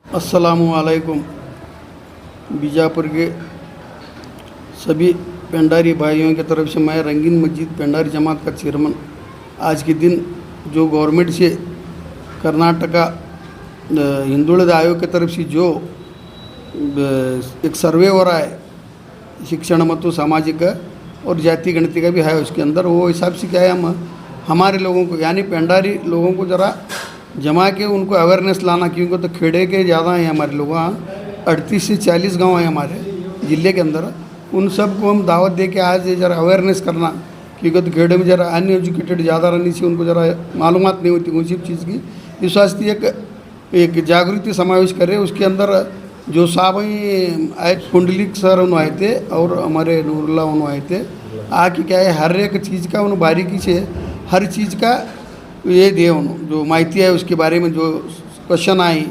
अस्सलामुअलैकुम। बीजापुर के सभी पेंडारी भाइयों की तरफ से मैं रंगीन मस्जिद पेंडारी जमात का चेयरमैन आज के दिन जो गवर्नमेंट से कर्नाटका हिंदुಳಿದ आयोग की तरफ से जो एक सर्वे हो रहा है शिक्षण ಮತ್ತು सामाजिक और जाति गणति का भी है उसके अंदर, वो हिसाब से क्या है हम हमारे लोगों को यानी पेंडारी लोगों को ज़रा जमा के उनको अवेयरनेस लाना, क्योंकि तो खेड़े के ज़्यादा हैं हमारे लोग, वहाँ 38 से 40 गांव हैं हमारे ज़िले के अंदर। उन सब को हम दावत दे के आज ज़रा अवेयरनेस करना, क्योंकि तो खेड़े में ज़रा अनएजुकेटेड ज़्यादा रहने से उनको ज़रा मालूमात नहीं होती किसी चीज़ की। इस वास्ते एक जागृति समावेश करे। उसके अंदर जो साहब आए कुंडलिक सर उन्होंने आए थे और हमारे नूरुल्लाह उन्होंने आए थे, आके क्या है हर एक चीज़ का उन्होंने बारीकी से हर चीज़ का ये दिए उन्होंने जो माहिती है उसके बारे में, जो क्वेश्चन आई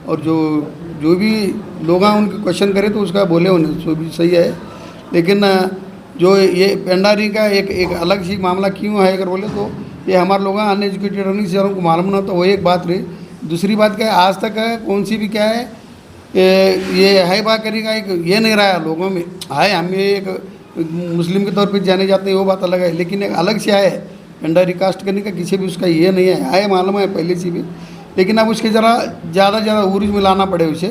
और जो भी लोग उनके क्वेश्चन करे तो उसका बोले उन्हें जो भी सही है। लेकिन जो ये पेंडारी का एक अलग सी मामला क्यों है अगर बोले तो ये हमारे लोग अनएजुकेटेड रहने से उनको मालूम ना, तो वो एक बात रही। दूसरी बात क्या है, आज तक कौन सी भी क्या है ये है बात करेगा एक ये नहीं रहा है लोगों में, है हम ये एक मुस्लिम के तौर पे जाने जाते हैं वो बात अलग है, लेकिन एक अलग से है पेंडारी कास्ट करने का किसी भी उसका ये नहीं है मालूम है पहले से भी, लेकिन अब उसके ज़रा ज़्यादा उरूज में लाना पड़े उसे,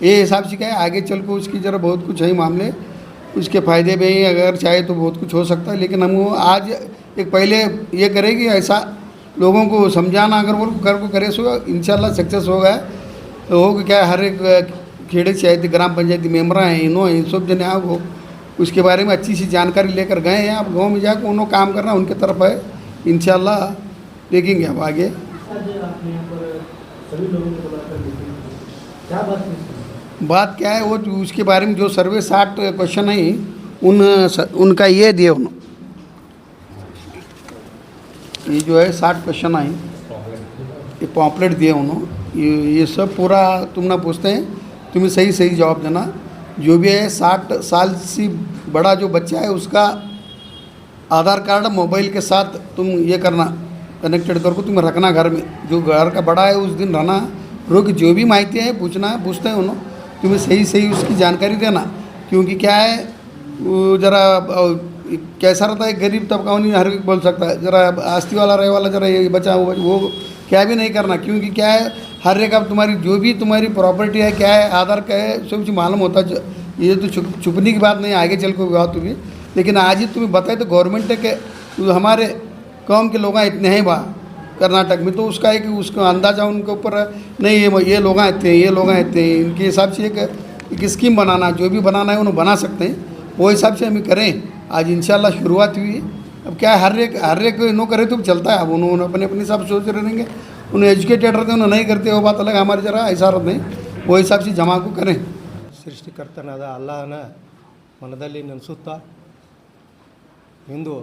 ये हिसाब से क्या है आगे चल कर उसकी ज़रा बहुत कुछ है मामले, उसके फ़ायदे भी अगर चाहे तो बहुत कुछ हो सकता है। लेकिन हम वो आज एक पहले ये करेंगे ऐसा लोगों को समझाना, अगर वो कर को करे सो इंशाल्लाह सक्सेस होगा। तो हो क्या हर एक खेड़े से ग्राम पंचायती मेम्बर हैं इन्हों इन सब जने आओ उसके बारे में अच्छी सी जानकारी लेकर गए हैं। आप गाँव में जाकर उन्होंने काम करना उनके तरफ है, इंशाल्लाह देखेंगे अब आगे। बात क्या है वो उसके बारे में जो सर्वे 60 क्वेश्चन है उनका ये दिए उन्होंने, ये जो है 60 क्वेश्चन आई ये पॉम्पलेट दिए उन्होंने, ये सब पूरा तुम ना पूछते हैं तुम्हें सही जवाब देना। जो भी है 60 साल से बड़ा जो बच्चा है उसका आधार कार्ड मोबाइल के साथ तुम ये करना कनेक्टेड करके तुम रखना घर में, जो घर का बड़ा है उस दिन रहना रोक, जो भी माहिती है पूछते हैं उन्होंने तुम्हें सही उसकी जानकारी देना। क्योंकि क्या है वो ज़रा कैसा रहता है गरीब तबका नहीं हर बोल सकता है, ज़रा आस्ती वाला रहे वाला ज़रा ये बचा वो क्या भी नहीं करना। क्योंकि क्या है हर एक अब तुम्हारी जो भी तुम्हारी प्रॉपर्टी है क्या है आधार का है सब कुछ मालूम होता है, ये तो छुपने की बात नहीं आगे चल को बात होगी। लेकिन आज ही तुम्हें बताए तो गवर्नमेंट के हमारे कौम के लोग इतने हैं वहाँ कर्नाटक में, तो उसका एक उसका अंदाज़ा उनके ऊपर नहीं ये लोग इतने ये लोग इतने इनके हिसाब से एक स्कीम बनाना, जो भी बनाना है उन्हें बना सकते हैं, वो हिसाब से हम करें। आज इंशाल्लाह शुरुआत हुई है। अब क्या है हर एक नो करे तो चलता है। अब उन्होंने अपने हिसाब से सोच रहेंगे, उन्हें एजुकेटेड रहते उन्हें नहीं करते वो बात अलग, हमारे ज़रा ऐसा रहते हैं वो हिसाब से जमा को करें। ಸೃಷ್ಟಿಕರ್ತನಾದ ಅಲ್ಲಾಹನ ಮನದಲ್ಲಿ ನೆನೆಸುತ್ತಾ ಇಂದು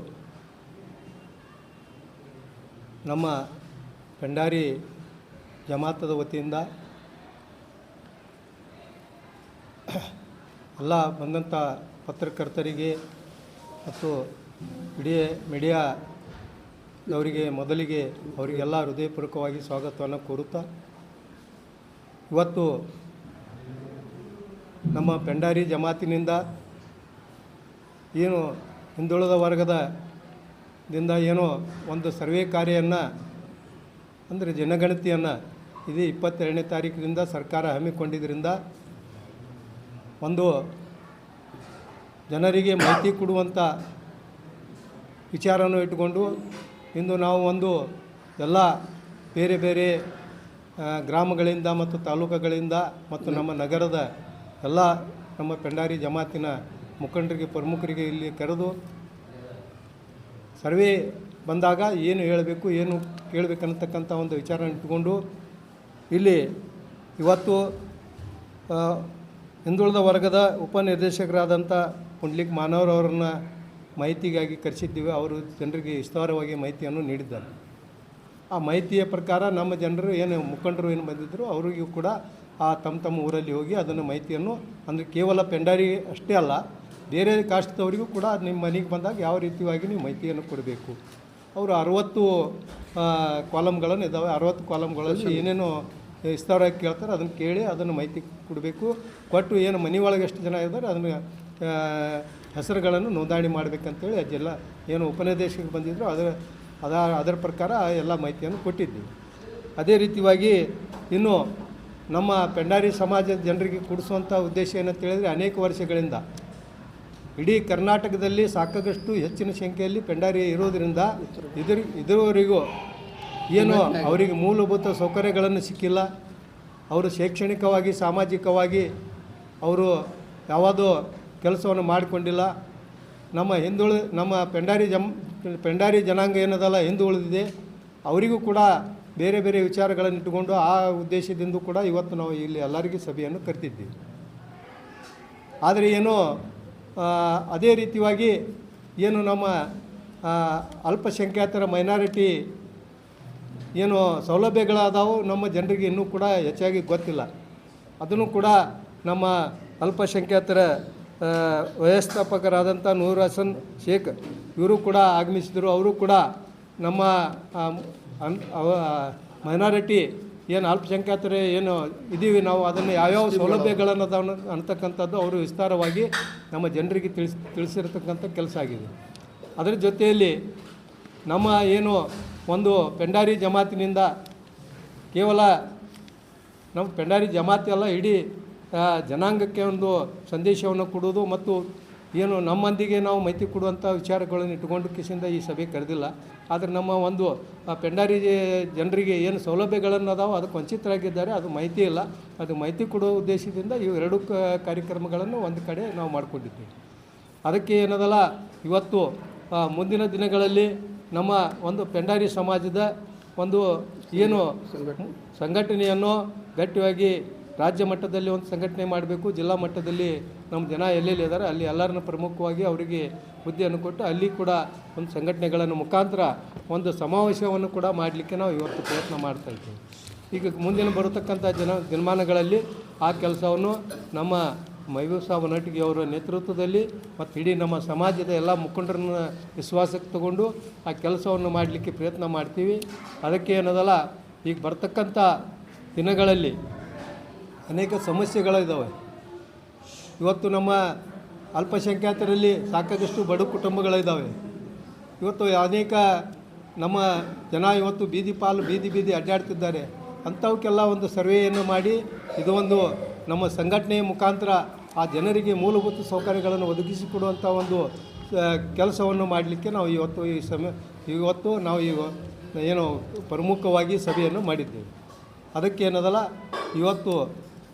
ನಮ್ಮ ಪೆಂಡಾರಿ ಜಮಾತದ ವತಿಯಿಂದ ಎಲ್ಲ ಬಂದಂಥ ಪತ್ರಕರ್ತರಿಗೆ ಮತ್ತು ಇಡೀ ಮೀಡಿಯಾದವರಿಗೆ ಮೊದಲಿಗೆ ಅವರಿಗೆಲ್ಲ ಹೃದಯಪೂರ್ವಕವಾಗಿ ಸ್ವಾಗತವನ್ನು ಕೋರುತ್ತಾ, ಇವತ್ತು ನಮ್ಮ ಪೆಂಡಾರಿ ಜಮಾತಿನಿಂದ ಏನು ಹಿಂದುಳಿದ ವರ್ಗದಿಂದ ಏನೋ ಒಂದು ಸರ್ವೆ ಕಾರ್ಯವನ್ನು ಅಂದರೆ ಜನಗಣತಿಯನ್ನು ಇದು 22ನೇ ತಾರೀಕಿನಿಂದ ಸರ್ಕಾರ ಹಮ್ಮಿಕೊಂಡಿದ್ದರಿಂದ ಒಂದು ಜನರಿಗೆ ಮಾಹಿತಿ ಕೊಡುವಂಥ ವಿಚಾರವನ್ನು ಇಟ್ಟುಕೊಂಡು ಇಂದು ನಾವು ಒಂದು ಎಲ್ಲ ಬೇರೆ ಗ್ರಾಮಗಳಿಂದ ಮತ್ತು ತಾಲೂಕುಗಳಿಂದ ಮತ್ತು ನಮ್ಮ ನಗರದ ಎಲ್ಲ ನಮ್ಮ ಪೆಂಡಾರಿ ಜಮಾತಿನ ಮುಖಂಡರಿಗೆ ಪ್ರಮುಖರಿಗೆ ಇಲ್ಲಿ ಕರೆದು ಸರ್ವೆ ಬಂದಾಗ ಏನು ಹೇಳಬೇಕು ಏನು ಕೇಳಬೇಕನ್ನತಕ್ಕಂಥ ಒಂದು ವಿಚಾರ ಇಟ್ಟುಕೊಂಡು ಇಲ್ಲಿ ಇವತ್ತು ಹಿಂದುಳಿದ ವರ್ಗದ ಉಪನಿರ್ದೇಶಕರಾದಂಥ ಪುಂಡ್ಲಿಕ್ ಮಾನವರವ್ರನ್ನ ಮಾಹಿತಿಗಾಗಿ ಕರೆಸಿದ್ದೀವಿ. ಅವರು ಜನರಿಗೆ ವಿಸ್ತಾರವಾಗಿ ಮಾಹಿತಿಯನ್ನು ನೀಡಿದ್ದಾರೆ. ಆ ಮಾಹಿತಿಯ ಪ್ರಕಾರ ನಮ್ಮ ಜನರು ಏನು ಮುಖಂಡರು ಏನು ಬಂದಿದ್ದರು ಅವರಿಗೂ ಕೂಡ ಆ ತಮ್ಮ ಊರಲ್ಲಿ ಹೋಗಿ ಅದನ್ನು ಮಾಹಿತಿಯನ್ನು ಅಂದರೆ ಕೇವಲ ಪೆಂಡಾರಿ ಅಷ್ಟೇ ಅಲ್ಲ ಬೇರೆ ಕಾಸ್ಟ್ದವರಿಗೂ ಕೂಡ ನಿಮ್ಮ ಮನೆಗೆ ಬಂದಾಗ ಯಾವ ರೀತಿಯಾಗಿ ನೀವು ಮಾಹಿತಿಯನ್ನು ಕೊಡಬೇಕು. ಅವರು 60 ಕಾಲಮ್ಗಳನ್ನು ಇದ್ದಾವೆ. 60 ಕಾಲಮ್ಗಳಲ್ಲಿ ಏನೇನೋ ವಿಸ್ತಾರವಾಗಿ ಕೇಳ್ತಾರೆ, ಅದನ್ನು ಕೇಳಿ ಅದನ್ನು ಮಾಹಿತಿ ಕೊಡಬೇಕು. ಕೊಟ್ಟು ಏನು ಮನೆ ಒಳಗೆ ಎಷ್ಟು ಜನ ಇದ್ದಾರೆ ಅದನ್ನು ಹೆಸರುಗಳನ್ನು ನೋಂದಣಿ ಮಾಡಬೇಕಂತೇಳಿ ಅದೆಲ್ಲ ಏನು ಉಪನಿರ್ದೇಶಕರು ಬಂದಿದ್ದರು ಅದರ ಪ್ರಕಾರ ಎಲ್ಲ ಮಾಹಿತಿಯನ್ನು ಕೊಟ್ಟಿದ್ದೀವಿ. ಅದೇ ರೀತಿಯಾಗಿ ಇನ್ನು ನಮ್ಮ ಪೆಂಡಾರಿ ಸಮಾಜದ ಜನರಿಗೆ ಕೊಡಿಸುವಂಥ ಉದ್ದೇಶ ಏನಂತ ಹೇಳಿದರೆ, ಅನೇಕ ವರ್ಷಗಳಿಂದ ಇಡೀ ಕರ್ನಾಟಕದಲ್ಲಿ ಸಾಕಷ್ಟು ಹೆಚ್ಚಿನ ಸಂಖ್ಯೆಯಲ್ಲಿ ಪೆಂಡಾರಿ ಇರೋದರಿಂದ ಇದುವರೆಗೂ ಏನು ಅವರಿಗೆ ಮೂಲಭೂತ ಸೌಕರ್ಯಗಳನ್ನು ಸಿಕ್ಕಿಲ್ಲ. ಅವರು ಶೈಕ್ಷಣಿಕವಾಗಿ ಸಾಮಾಜಿಕವಾಗಿ ಅವರು ಯಾವುದೋ ಕೆಲಸವನ್ನು ಮಾಡಿಕೊಂಡಿಲ್ಲ. ನಮ್ಮ ಪೆಂಡಾರಿ ಜನಾಂಗ ಏನದಲ್ಲ ಹಿಂದುಳಿದಿದೆ, ಅವರಿಗೂ ಕೂಡ ಬೇರೆ ಬೇರೆ ವಿಚಾರಗಳನ್ನು ಇಟ್ಟುಕೊಂಡು ಆ ಉದ್ದೇಶದಿಂದ ಕೂಡ ಇವತ್ತು ನಾವು ಇಲ್ಲಿ ಎಲ್ಲರಿಗೂ ಸಭೆಯನ್ನು ಕರೆದಿದ್ದೀವಿ. ಆದರೆ ಏನು ಅದೇ ರೀತಿಯಾಗಿ ಏನು ನಮ್ಮ ಅಲ್ಪಸಂಖ್ಯಾತರ ಮೈನಾರಿಟಿ ಏನು ಸೌಲಭ್ಯಗಳಾದವು ನಮ್ಮ ಜನರಿಗೆ ಇನ್ನೂ ಕೂಡ ಹೆಚ್ಚಾಗಿ ಗೊತ್ತಿಲ್ಲ. ಅದನ್ನು ಕೂಡ ನಮ್ಮ ಅಲ್ಪಸಂಖ್ಯಾತರ ವ್ಯವಸ್ಥಾಪಕರಾದಂಥ ನೂರ್ ಹಸನ್ ಶೇಖ್ ಇವರು ಕೂಡ ಆಗಮಿಸಿದರು. ಅವರು ಕೂಡ ನಮ್ಮ ಮೈನಾರಿಟಿ ಏನು ಅಲ್ಪಸಂಖ್ಯಾತರೇ ಏನು ಇದ್ದೀವಿ ನಾವು ಅದನ್ನು ಯಾವ್ಯಾವ ಸೌಲಭ್ಯಗಳನ್ನು ಅದಾವ ಅಂತಕ್ಕಂಥದ್ದು ಅವರು ವಿಸ್ತಾರವಾಗಿ ನಮ್ಮ ಜನರಿಗೆ ತಿಳಿಸಿರ್ತಕ್ಕಂಥ ಕೆಲಸ ಆಗಿದೆ. ಅದರ ಜೊತೆಯಲ್ಲಿ ನಮ್ಮ ಏನು ಒಂದು ಪೆಂಡಾರಿ ಜಮಾತಿನಿಂದ ಕೇವಲ ನಮ್ಮ ಪೆಂಡಾರಿ ಜಮಾತಿ ಅಲ್ಲ, ಇಡೀ ಜನಾಂಗಕ್ಕೆ ಒಂದು ಸಂದೇಶವನ್ನು ಕೊಡುವುದು ಮತ್ತು ಏನು ನಮ್ಮೊಂದಿಗೆ ನಾವು ಮಾಹಿತಿ ಕೊಡುವಂಥ ವಿಚಾರಗಳನ್ನು ಇಟ್ಟುಕೊಂಡು ಕಿಸಿಂದ ಈ ಸಭೆ ಕರೆದಿಲ್ಲ. ಆದರೆ ನಮ್ಮ ಒಂದು ಪೆಂಡಾರಿ ಜನರಿಗೆ ಏನು ಸೌಲಭ್ಯಗಳನ್ನು ಅದಾವೆ ಅದಕ್ಕೆ ವಂಚಿತರಾಗಿದ್ದಾರೆ, ಅದು ಮಾಹಿತಿ ಇಲ್ಲ. ಅದು ಮಾಹಿತಿ ಕೊಡುವ ಉದ್ದೇಶದಿಂದ ಇವು ಎರಡೂ ಕಾರ್ಯಕ್ರಮಗಳನ್ನು ಒಂದು ಕಡೆ ನಾವು ಮಾಡಿಕೊಂಡಿದ್ದೀವಿ. ಅದಕ್ಕೆ ಏನದಲ್ಲ ಇವತ್ತು ಮುಂದಿನ ದಿನಗಳಲ್ಲಿ ನಮ್ಮ ಒಂದು ಪೆಂಡಾರಿ ಸಮಾಜದ ಒಂದು ಏನು ಸಂಘಟನೆಯನ್ನು ಗಟ್ಟಿಯಾಗಿ ರಾಜ್ಯ ಮಟ್ಟದಲ್ಲಿ ಒಂದು ಸಂಘಟನೆ ಮಾಡಬೇಕು. ಜಿಲ್ಲಾ ಮಟ್ಟದಲ್ಲಿ ನಮ್ಮ ಜನ ಎಲ್ಲೆಲ್ಲಿ ಇದ್ದಾರೆ ಅಲ್ಲಿ ಎಲ್ಲರನ್ನ ಪ್ರಮುಖವಾಗಿ ಅವರಿಗೆ ಹುದ್ದೆಯನ್ನು ಕೊಟ್ಟು ಅಲ್ಲಿ ಕೂಡ ಒಂದು ಸಂಘಟನೆಗಳನ್ನು ಮುಖಾಂತರ ಒಂದು ಸಮಾವೇಶವನ್ನು ಕೂಡ ಮಾಡಲಿಕ್ಕೆ ನಾವು ಇವತ್ತು ಪ್ರಯತ್ನ ಮಾಡ್ತಾಯಿದ್ದೀವಿ. ಈಗ ಮುಂದಿನ ಬರತಕ್ಕಂಥ ದಿನಮಾನಗಳಲ್ಲಿ ಆ ಕೆಲಸವನ್ನು ನಮ್ಮ ಮೆಹಬೂಬ್ ಸಾಬ್ ಹೊನ್ನಟ್ಗಿ ಅವರ ನೇತೃತ್ವದಲ್ಲಿ ಮತ್ತು ಇಡೀ ನಮ್ಮ ಸಮಾಜದ ಎಲ್ಲ ಮುಖಂಡರನ್ನ ವಿಶ್ವಾಸಕ್ಕೆ ತಗೊಂಡು ಆ ಕೆಲಸವನ್ನು ಮಾಡಲಿಕ್ಕೆ ಪ್ರಯತ್ನ ಮಾಡ್ತೀವಿ. ಅದಕ್ಕೆ ಏನದಲ್ಲ ಈಗ ಬರ್ತಕ್ಕಂಥ ದಿನಗಳಲ್ಲಿ ಅನೇಕ ಸಮಸ್ಯೆಗಳಿದ್ದಾವೆ. ಇವತ್ತು ನಮ್ಮ ಅಲ್ಪಸಂಖ್ಯಾತರಲ್ಲಿ ಸಾಕಷ್ಟು ಬಡ ಕುಟುಂಬಗಳಿದ್ದಾವೆ. ಇವತ್ತು ಅನೇಕ ನಮ್ಮ ಜನ ಇವತ್ತು ಬೀದಿ ಅಡ್ಡಾಡ್ತಿದ್ದಾರೆ. ಅಂಥವಕ್ಕೆಲ್ಲ ಒಂದು ಸರ್ವೆಯನ್ನು ಮಾಡಿ ಇದು ಒಂದು ನಮ್ಮ ಸಂಘಟನೆಯ ಮುಖಾಂತರ ಆ ಜನರಿಗೆ ಮೂಲಭೂತ ಸೌಕರ್ಯಗಳನ್ನು ಒದಗಿಸಿಕೊಡುವಂಥ ಒಂದು ಕೆಲಸವನ್ನು ಮಾಡಲಿಕ್ಕೆ ನಾವು ಇವತ್ತು ನಾವು ಏನು ಪ್ರಮುಖವಾಗಿ ಸಭೆಯನ್ನು ಮಾಡಿದ್ದೇವೆ. ಅದಕ್ಕೆ ಏನದಲ್ಲ ಇವತ್ತು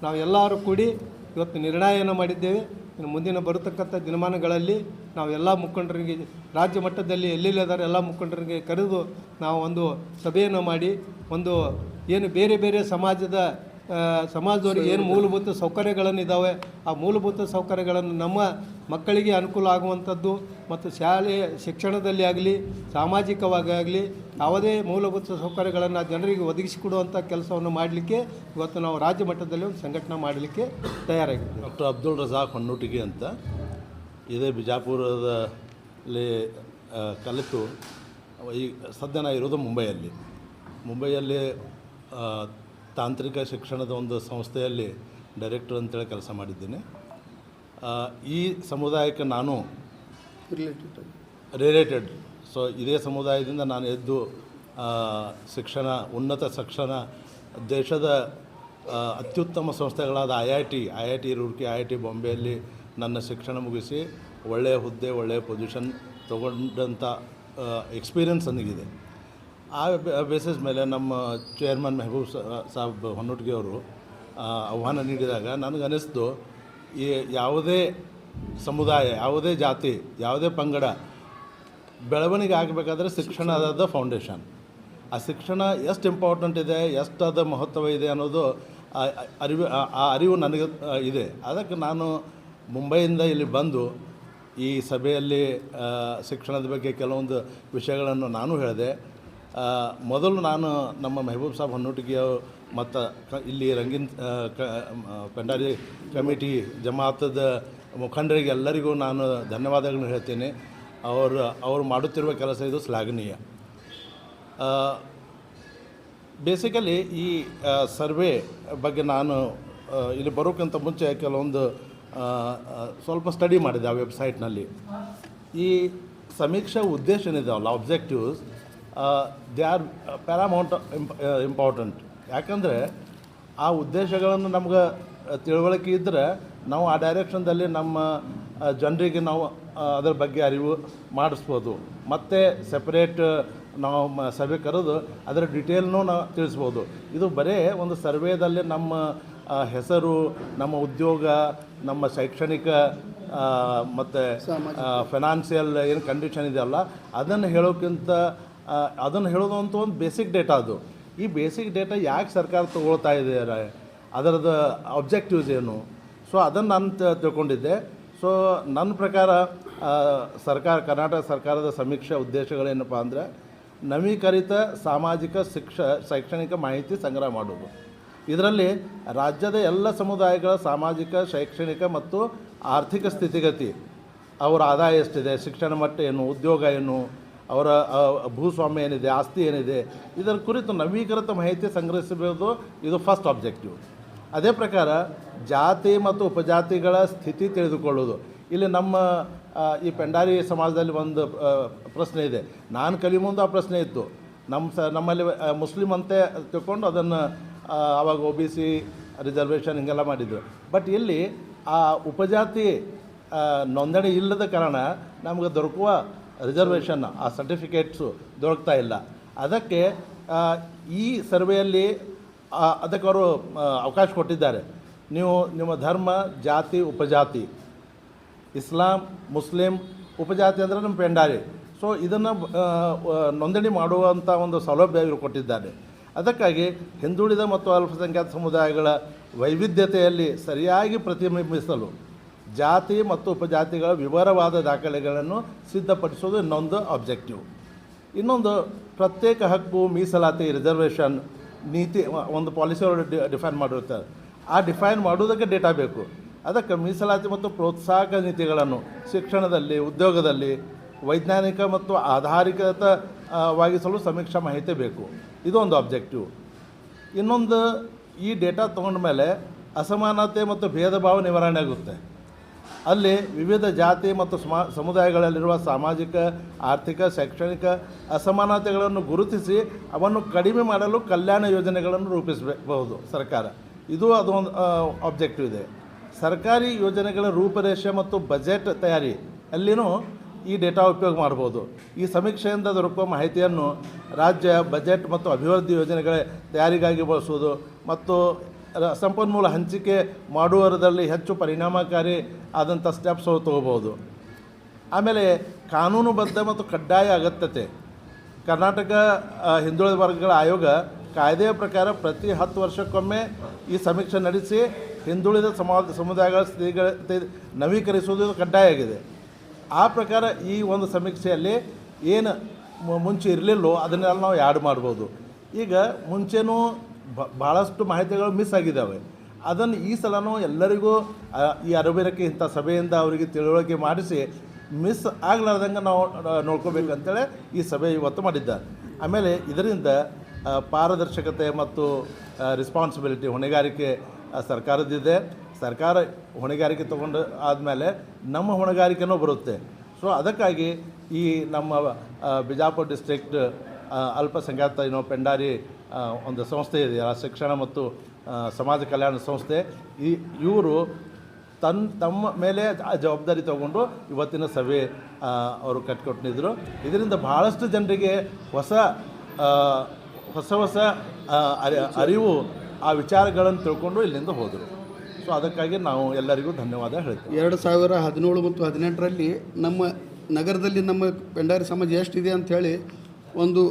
ನಾವು ಎಲ್ಲರೂ ಕೂಡಿ ಇವತ್ತು ನಿರ್ಣಯವನ್ನು ಮಾಡಿದ್ದೇವೆ. ಇನ್ನು ಮುಂದಿನ ಬರತಕ್ಕಂಥ ದಿನಮಾನಗಳಲ್ಲಿ ನಾವು ಎಲ್ಲ ಮುಖಂಡರಿಗೆ ರಾಜ್ಯ ಮಟ್ಟದಲ್ಲಿ ಎಲ್ಲೆಲ್ಲಿದ್ದಾರೆ ಎಲ್ಲ ಮುಖಂಡರಿಗೆ ಕರೆದು ನಾವು ಒಂದು ಸಭೆಯನ್ನು ಮಾಡಿ ಒಂದು ಏನು ಬೇರೆ ಬೇರೆ ಸಮಾಜದವರಿಗೆ ಏನು ಮೂಲಭೂತ ಸೌಕರ್ಯಗಳನ್ನಿದ್ದಾವೆ ಆ ಮೂಲಭೂತ ಸೌಕರ್ಯಗಳನ್ನು ನಮ್ಮ ಮಕ್ಕಳಿಗೆ ಅನುಕೂಲ ಆಗುವಂಥದ್ದು ಮತ್ತು ಶಾಲೆಯ ಶಿಕ್ಷಣದಲ್ಲಿ ಆಗಲಿ ಸಾಮಾಜಿಕವಾಗಿ ಆಗಲಿ ಯಾವುದೇ ಮೂಲಭೂತ ಸೌಕರ್ಯಗಳನ್ನು ಜನರಿಗೆ ಒದಗಿಸಿಕೊಡುವಂಥ ಕೆಲಸವನ್ನು ಮಾಡಲಿಕ್ಕೆ ಇವತ್ತು ನಾವು ರಾಜ್ಯ ಮಟ್ಟದಲ್ಲಿ ಒಂದು ಸಂಘಟನೆ ಮಾಡಲಿಕ್ಕೆ ತಯಾರಾಗಿದ್ದೀವಿ. ಡಾಕ್ಟರ್ ಅಬ್ದುಲ್ ರಜಾಕ್ ಹೊನ್ನೂಟಿಗಿ ಅಂತ ಇದೇ ಬಿಜಾಪುರದಲ್ಲಿ ಕಲಿತು ಈ ಸದ್ಯ ನಾನು ಇರೋದು ಮುಂಬೈಯಲ್ಲಿ ತಾಂತ್ರಿಕ ಶಿಕ್ಷಣದ ಒಂದು ಸಂಸ್ಥೆಯಲ್ಲಿ ಡೈರೆಕ್ಟರ್ ಅಂತೇಳಿ ಕೆಲಸ ಮಾಡಿದ್ದೀನಿ. ಈ ಸಮುದಾಯಕ್ಕೆ ನಾನು ರಿಲೇಟೆಡ್ ಸೊ ಇದೇ ಸಮುದಾಯದಿಂದ ನಾನು ಎದ್ದು ಉನ್ನತ ಶಿಕ್ಷಣ ದೇಶದ ಅತ್ಯುತ್ತಮ ಸಂಸ್ಥೆಗಳಾದ I I T Roorkee, IIT ಬಾಂಬೆಯಲ್ಲಿ ನನ್ನ ಶಿಕ್ಷಣ ಮುಗಿಸಿ ಒಳ್ಳೆಯ ಹುದ್ದೆ ಒಳ್ಳೆಯ ಪೊಸಿಷನ್ ತೊಗೊಂಡಂಥ ಎಕ್ಸ್ಪೀರಿಯನ್ಸ್ ನನಗಿದೆ. ಆ ಬೇಸಿಸ್ ಮೇಲೆ ನಮ್ಮ ಚೇರ್ಮನ್ ಮೆಹಬೂಬ್ ಸಾಬ್ ಹೊನ್ನೂಟ್ಗಿ ಅವರು ಆಹ್ವಾನ ನೀಡಿದಾಗ ನನಗನ್ನಿಸ್ತು ಈ ಯಾವುದೇ ಸಮುದಾಯ, ಯಾವುದೇ ಜಾತಿ, ಯಾವುದೇ ಪಂಗಡ ಬೆಳವಣಿಗೆ ಆಗಬೇಕಾದ್ರೆ ಶಿಕ್ಷಣ ಅದ ಫೌಂಡೇಶನ್. ಆ ಶಿಕ್ಷಣ ಎಷ್ಟು ಇಂಪಾರ್ಟೆಂಟ್ ಇದೆ, ಎಷ್ಟು ಅದ ಮಹತ್ವ ಇದೆ ಅನ್ನೋದು ಅರಿವು ನನಗೆ ಇದೆ. ಅದಕ್ಕೆ ನಾನು ಮುಂಬೈಯಿಂದ ಇಲ್ಲಿ ಬಂದು ಈ ಸಭೆಯಲ್ಲಿ ಶಿಕ್ಷಣದ ಬಗ್ಗೆ ಕೆಲವೊಂದು ವಿಷಯಗಳನ್ನು ನಾನು ಹೇಳಿದೆ. ಮೊದಲು ನಾನು ನಮ್ಮ ಮೆಹಬೂಬ್ ಸಾಬ್ ಹೊನ್ನೂಟಿಗಿ ಮತ್ತು ಇಲ್ಲಿ ರಂಗೀನ್ ಪೆಂಡಾರಿ ಕಮಿಟಿ ಜಮಾತದ ಮುಖಂಡರಿಗೆ ಎಲ್ಲರಿಗೂ ನಾನು ಧನ್ಯವಾದಗಳನ್ನು ಹೇಳ್ತೇನೆ. ಅವರು ಮಾಡುತ್ತಿರುವ ಕೆಲಸ ಇದು ಶ್ಲಾಘನೀಯ. ಬೇಸಿಕಲಿ ಈ ಸರ್ವೆ ಬಗ್ಗೆ ನಾನು ಇಲ್ಲಿ ಬರೋಕ್ಕಿಂತ ಮುಂಚೆ ಕೆಲವೊಂದು ಸ್ವಲ್ಪ ಸ್ಟಡಿ ಮಾಡಿದೆ ಆ ವೆಬ್ಸೈಟ್ನಲ್ಲಿ. ಈ ಸಮೀಕ್ಷಾ ಉದ್ದೇಶ ಏನಿದಾವಲ್ಲ, objectives, they are paramount important. ಯಾಕಂದರೆ ಆ ಉದ್ದೇಶಗಳನ್ನು ನಮ್ಗೆ ತಿಳುವಳಿಕೆ ಇದ್ದರೆ ನಾವು ಆ ಡೈರೆಕ್ಷನ್ದಲ್ಲಿ ನಮ್ಮ ಜನರಿಗೆ ನಾವು ಅದರ ಬಗ್ಗೆ ಅರಿವು ಮಾಡಿಸ್ಬೋದು. ಮತ್ತು ಸೆಪ್ರೇಟ್ ನಾವು ಸಭೆ ಕರೆದು ಅದರ ಡಿಟೇಲ್ನೂ ನಾವು ತಿಳಿಸ್ಬೋದು. ಇದು ಬರೀ ಒಂದು ಸರ್ವೇದಲ್ಲಿ ನಮ್ಮ ಹೆಸರು, ನಮ್ಮ ಉದ್ಯೋಗ, ನಮ್ಮ ಶೈಕ್ಷಣಿಕ ಮತ್ತು ಫೈನಾನ್ಷಿಯಲ್ ಏನು ಕಂಡೀಷನ್ ಇದೆಯಲ್ಲ ಅದನ್ನು ಹೇಳೋಕ್ಕಿಂತ ಅದನ್ನು ಹೇಳೋದು ಅಂತ ಒಂದು ಬೇಸಿಕ್ ಡೇಟಾ ಅದು. ಈ ಬೇಸಿಕ್ ಡೇಟಾ ಯಾಕೆ ಸರ್ಕಾರ ತೊಗೊಳ್ತಾ ಇದ್ದಾರೆ, ಅದರದ್ದು ಆಬ್ಜೆಕ್ಟಿವ್ಸ್ ಏನು, ಸೊ ಅದನ್ನು ನಾನು ತಿಳ್ಕೊಂಡಿದ್ದೆ. ಸೊ ನನ್ನ ಪ್ರಕಾರ ಕರ್ನಾಟಕ ಸರ್ಕಾರದ ಸಮೀಕ್ಷೆ ಉದ್ದೇಶಗಳೇನಪ್ಪ ಅಂದರೆ ನವೀಕರಿತ ಸಾಮಾಜಿಕ ಶೈಕ್ಷಣಿಕ ಮಾಹಿತಿ ಸಂಗ್ರಹ ಮಾಡೋದು. ಇದರಲ್ಲಿ ರಾಜ್ಯದ ಎಲ್ಲ ಸಮುದಾಯಗಳ ಸಾಮಾಜಿಕ, ಶೈಕ್ಷಣಿಕ ಮತ್ತು ಆರ್ಥಿಕ ಸ್ಥಿತಿಗತಿ, ಅವರ ಆದಾಯ ಎಷ್ಟಿದೆ, ಶಿಕ್ಷಣ ಮಟ್ಟ ಏನು, ಉದ್ಯೋಗ ಏನು, ಅವರ ಭೂಸ್ವಾಮ್ಯ ಏನಿದೆ, ಆಸ್ತಿ ಏನಿದೆ, ಇದರ ಕುರಿತು ನವೀಕರಿತ ಮಾಹಿತಿ ಸಂಗ್ರಹಿಸಬಹುದು. ಇದು ಫಸ್ಟ್ ಆಬ್ಜೆಕ್ಟಿವ್. ಅದೇ ಪ್ರಕಾರ ಜಾತಿ ಮತ್ತು ಉಪಜಾತಿಗಳ ಸ್ಥಿತಿ ತಿಳಿದುಕೊಳ್ಳೋದು. ಇಲ್ಲಿ ನಮ್ಮ ಈ ಪೆಂಡಾರಿ ಸಮಾಜದಲ್ಲಿ ಒಂದು ಪ್ರಶ್ನೆ ಇದೆ. ನಾನು ಕಲಿ ಮುಂದೆ ಆ ಪ್ರಶ್ನೆ ಇತ್ತು. ನಮ್ಮಲ್ಲಿ ಮುಸ್ಲಿಮ್ ಅಂತೆ ತಿಳ್ಕೊಂಡು ಅದನ್ನು ಆವಾಗ OBC ರಿಸರ್ವೇಷನ್ ಹಿಂಗೆಲ್ಲ ಮಾಡಿದ್ರು. ಬಟ್ ಇಲ್ಲಿ ಆ ಉಪಜಾತಿ ನೋಂದಣಿ ಇಲ್ಲದ ಕಾರಣ ನಮಗೆ ದೊರಕುವ ರಿಸರ್ವೇಷನ್, ಆ ಸರ್ಟಿಫಿಕೇಟ್ಸು ದೊರಕ್ತಾ ಇಲ್ಲ. ಅದಕ್ಕೆ ಈ ಸರ್ವೆಯಲ್ಲಿ ಅದಕ್ಕೆ ಅವರು ಅವಕಾಶ ಕೊಟ್ಟಿದ್ದಾರೆ. ನೀವು ನಿಮ್ಮ ಧರ್ಮ, ಜಾತಿ, ಉಪಜಾತಿ, ಇಸ್ಲಾಂ, ಮುಸ್ಲಿಂ, ಉಪಜಾತಿ ಅಂದರೆ ನಮ್ಮ ಪೆಂಡಾರಿ, ಸೊ ಇದನ್ನು ನೋಂದಣಿ ಮಾಡುವಂಥ ಒಂದು ಸೌಲಭ್ಯ ಇವರು ಕೊಟ್ಟಿದ್ದಾರೆ. ಅದಕ್ಕಾಗಿ ಹಿಂದುಳಿದ ಮತ್ತು ಅಲ್ಪಸಂಖ್ಯಾತ ಸಮುದಾಯಗಳ ವೈವಿಧ್ಯತೆಯಲ್ಲಿ ಸರಿಯಾಗಿ ಪ್ರತಿಬಿಂಬಿಸಲು ಜಾತಿ ಮತ್ತು ಉಪಜಾತಿಗಳ ವಿವರವಾದ ದಾಖಲೆಗಳನ್ನು ಸಿದ್ಧಪಡಿಸೋದು ಇನ್ನೊಂದು ಆಬ್ಜೆಕ್ಟಿವ್. ಇನ್ನೊಂದು ಪ್ರತ್ಯೇಕ ಹಕ್ಕು, ಮೀಸಲಾತಿ, ರಿಸರ್ವೇಷನ್ ನೀತಿ ಒಂದು ಪಾಲಿಸಿಯವರು ಡಿಫೈನ್ ಮಾಡಿರ್ತಾರೆ. ಆ ಡಿಫೈನ್ ಮಾಡೋದಕ್ಕೆ ಡೇಟಾ ಬೇಕು. ಅದಕ್ಕೆ ಮೀಸಲಾತಿ ಮತ್ತು ಪ್ರೋತ್ಸಾಹಕ ನೀತಿಗಳನ್ನು ಶಿಕ್ಷಣದಲ್ಲಿ, ಉದ್ಯೋಗದಲ್ಲಿ ವೈಜ್ಞಾನಿಕ ಮತ್ತು ಆಧಾರಿತವಾಗಿಸಲು ಸಮೀಕ್ಷಾ ಮಾಹಿತಿ ಬೇಕು. ಇದೊಂದು ಆಬ್ಜೆಕ್ಟಿವ್. ಇನ್ನೊಂದು, ಈ ಡೇಟಾ ತೊಗೊಂಡ ಮೇಲೆ ಅಸಮಾನತೆ ಮತ್ತು ಭೇದ ಭಾವ ನಿವಾರಣೆ ಆಗುತ್ತೆ. ಅಲ್ಲಿ ವಿವಿಧ ಜಾತಿ ಮತ್ತು ಸಮುದಾಯಗಳಲ್ಲಿರುವ ಸಾಮಾಜಿಕ, ಆರ್ಥಿಕ, ಶೈಕ್ಷಣಿಕ ಅಸಮಾನತೆಗಳನ್ನು ಗುರುತಿಸಿ ಅವನ್ನು ಕಡಿಮೆ ಮಾಡಲು ಕಲ್ಯಾಣ ಯೋಜನೆಗಳನ್ನು ರೂಪಿಸಬಹುದು ಸರ್ಕಾರ. ಅದೊಂದು ಆಬ್ಜೆಕ್ಟಿವ್ ಇದೆ. ಸರ್ಕಾರಿ ಯೋಜನೆಗಳ ರೂಪರೇಷೆ ಮತ್ತು ಬಜೆಟ್ ತಯಾರಿ ಅಲ್ಲಿನೂ ಈ ಡೇಟಾ ಉಪಯೋಗ ಮಾಡ್ಬೋದು. ಈ ಸಮೀಕ್ಷೆಯಿಂದ ದೊರಕುವ ಮಾಹಿತಿಯನ್ನು ರಾಜ್ಯ ಬಜೆಟ್ ಮತ್ತು ಅಭಿವೃದ್ಧಿ ಯೋಜನೆಗಳ ತಯಾರಿಗಾಗಿ ಬಳಸುವುದು ಮತ್ತು ಸಂಪನ್ಮೂಲ ಹಂಚಿಕೆ ಮಾಡುವುದರಲ್ಲಿ ಹೆಚ್ಚು ಪರಿಣಾಮಕಾರಿ ಆದಂಥ ಸ್ಟೆಪ್ಸ್ ತೊಗೋಬೋದು. ಆಮೇಲೆ ಕಾನೂನುಬದ್ಧ ಮತ್ತು ಕಡ್ಡಾಯ ಅಗತ್ಯತೆ. ಕರ್ನಾಟಕ ಹಿಂದುಳಿದ ವರ್ಗಗಳ ಆಯೋಗ ಕಾಯ್ದೆಯ ಪ್ರಕಾರ ಪ್ರತಿ 10 ವರ್ಷಕ್ಕೊಮ್ಮೆ ಈ ಸಮೀಕ್ಷೆ ನಡೆಸಿ ಹಿಂದುಳಿದ ಸಮುದಾಯಗಳ ಸ್ಥಿತಿಗಳ ನವೀಕರಿಸುವುದು ಕಡ್ಡಾಯ ಆಗಿದೆ. ಆ ಪ್ರಕಾರ ಈ ಒಂದು ಸಮೀಕ್ಷೆಯಲ್ಲಿ ಏನು ಮುಂಚೆ ಇರಲಿಲ್ಲೋ ಅದನ್ನೆಲ್ಲ ನಾವು ಆ್ಯಡ್ ಮಾಡ್ಬೋದು. ಈಗ ಮುಂಚೆನೂ ಭಾಳಷ್ಟು ಮಾಹಿತಿಗಳು ಮಿಸ್ ಆಗಿದ್ದಾವೆ. ಅದನ್ನು ಈ ಸಲನೂ ಎಲ್ಲರಿಗೂ ಈ ಅರಬೇರಕ್ಕೆ ಇಂಥ ಸಭೆಯಿಂದ ಅವರಿಗೆ ತಿಳುವಳಿಕೆ ಮಾಡಿಸಿ ಮಿಸ್ ಆಗಲಾರ್ದಂಗೆ ನಾವು ನೋಡ್ಕೋಬೇಕಂತೇಳಿ ಈ ಸಭೆ ಇವತ್ತು ಮಾಡಿದ್ದಾರೆ. ಆಮೇಲೆ ಇದರಿಂದ ಪಾರದರ್ಶಕತೆ ಮತ್ತು ರೆಸ್ಪಾನ್ಸಿಬಿಲಿಟಿ, ಹೊಣೆಗಾರಿಕೆ ಸರ್ಕಾರದ್ದಿದೆ. ಸರ್ಕಾರ ಹೊಣೆಗಾರಿಕೆ ತೊಗೊಂಡು ಆದಮೇಲೆ ನಮ್ಮ ಹೊಣೆಗಾರಿಕೆನೂ ಬರುತ್ತೆ. ಸೊ ಅದಕ್ಕಾಗಿ ಈ ನಮ್ಮ ಬಿಜಾಪುರ ಡಿಸ್ಟ್ರಿಕ್ಟ್ ಅಲ್ಪಸಂಖ್ಯಾತ ಪೆಂಡಾರಿ ಒಂದು ಸಂಸ್ಥೆ ಇದೆ, ಶಿಕ್ಷಣ ಮತ್ತು ಸಮಾಜ ಕಲ್ಯಾಣ ಸಂಸ್ಥೆ. ಇವರು ತಮ್ಮ ಮೇಲೆ ಆ ಜವಾಬ್ದಾರಿ ತಗೊಂಡು ಇವತ್ತಿನ ಸಭೆ ಅವರು ಕಟ್ಟಿಕೊಟ್ಟಿದ್ರು. ಇದರಿಂದ ಭಾಳಷ್ಟು ಜನರಿಗೆ ಹೊಸ ಅರಿವು, ಆ ವಿಚಾರಗಳನ್ನು ತಿಳ್ಕೊಂಡು ಇಲ್ಲಿಂದ ಹೋದರು. ಸೊ ಅದಕ್ಕಾಗಿ ನಾವು ಎಲ್ಲರಿಗೂ ಧನ್ಯವಾದ ಹೇಳ್ತೀವಿ. 2017 ಮತ್ತು 2018ರಲ್ಲಿ ನಮ್ಮ ನಗರದಲ್ಲಿ ನಮ್ಮ ಪೆಂಡಾರಿ ಸಮಾಜ ಎಷ್ಟಿದೆ ಅಂಥೇಳಿ ಒಂದು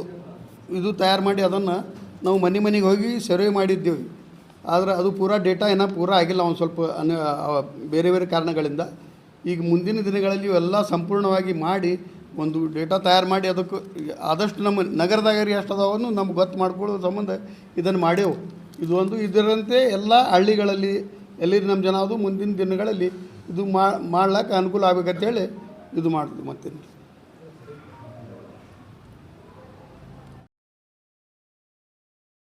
ಇದು ತಯಾರು ಮಾಡಿ ಅದನ್ನು ನಾವು ಮನೆಗೆ ಹೋಗಿ ಸರ್ವೆ ಮಾಡಿದ್ದೇವೆ. ಆದರೆ ಅದು ಪೂರಾ ಡೇಟಾ ಪೂರಾ ಆಗಿಲ್ಲ, ಒಂದು ಸ್ವಲ್ಪ ಬೇರೆ ಬೇರೆ ಕಾರಣಗಳಿಂದ. ಈಗ ಮುಂದಿನ ದಿನಗಳಲ್ಲಿ ಇವೆಲ್ಲ ಸಂಪೂರ್ಣವಾಗಿ ಮಾಡಿ ಒಂದು ಡೇಟಾ ತಯಾರು ಮಾಡಿ ಅದಕ್ಕೆ ಆದಷ್ಟು ನಮ್ಮ ನಗರದಾಗ ಎಷ್ಟು ಅದಾವನ್ನು ನಮ್ಗೆ ಗೊತ್ತು ಮಾಡ್ಕೊಳ್ಳೋ ಸಂಬಂಧ ಇದನ್ನು ಮಾಡೇವು. ಇದರಂತೆ ಎಲ್ಲ ಹಳ್ಳಿಗಳಲ್ಲಿ ಎಲ್ಲಿ ನಮ್ಮ ಜನ ಅದು ಮುಂದಿನ ದಿನಗಳಲ್ಲಿ ಇದು ಮಾಡ್ಲಿಕ್ಕೆ ಅನುಕೂಲ ಆಗಬೇಕಂತೇಳಿ ಇದು ಮಾಡೋದು. ಮತ್ತೇನು